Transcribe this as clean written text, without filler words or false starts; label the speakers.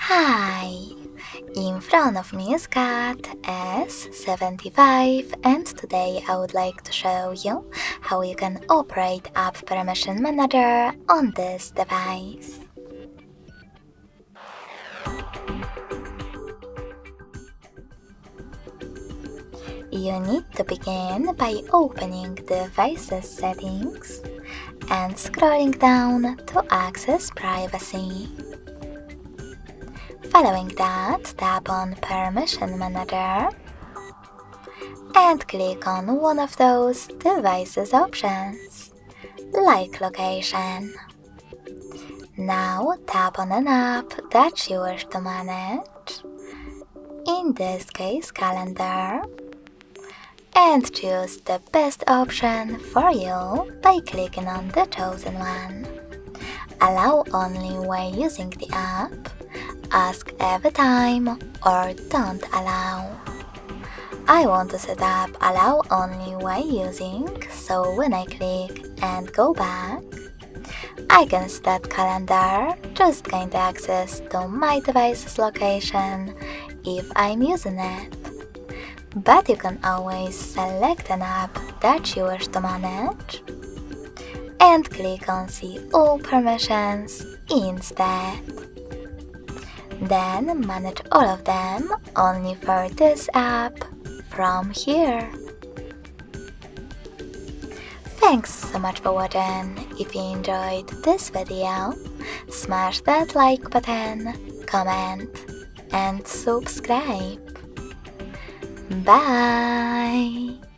Speaker 1: Hi! In front of me is CAT S75 and today I would like to show you how you can operate App Permission Manager on this device. You need to begin by opening Devices Settings and scrolling down to access Privacy. Following that, tap on Permission Manager and click on one of those devices options, like Location. Now tap on an app that you wish to manage, in this case Calendar, and choose the best option for you by clicking on the chosen one. Allow only when using the app, ask every time, or don't allow. I want to set up allow only when using, so when I click and go back, I can set calendar, just gain access to my device's location if I'm using it. But you can always select an app that you wish to manage and click on See All Permissions instead. Then manage all of them only for this app from here. Thanks so much for watching. If you enjoyed this video, smash that like button, comment, and subscribe. Bye!